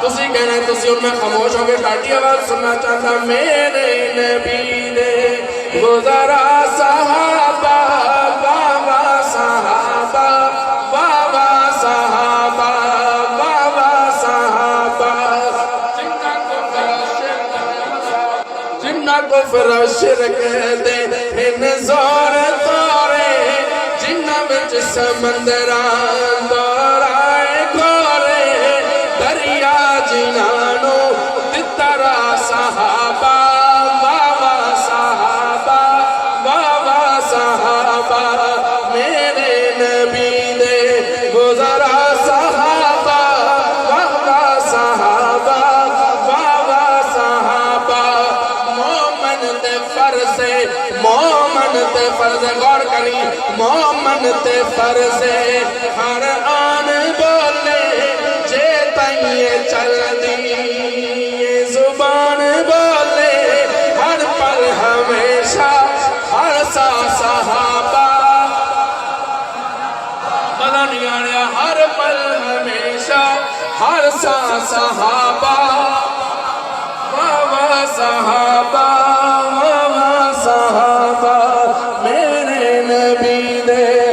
تسی کہنا ہے تسی ان میں خاموش ہو کے بیٹھی آواز سننا چاہتا میرے نبی نے گزارا صحابہ بابا صحابہ بابا صحابہ بابا صحابہ جنہ کو فرشر کہتے ان زور دورے جنہ بچ سمندران دورائے گورے دریا جنانو تترا صحابہ بابا صحابہ بابا صحابہ میرے نبی نے گزارا صحابہ بابا صحابہ بابا صحابہ مومن تے فرض غور کری مومن تے فرض ہر آن بولے جے تائیے چل دی زبان بولے ہر پل ہمیشہ ہر سا صحابہ بلا نہیں آیا ہر پل ہمیشہ ہر سا صحابہ بابا صحابہ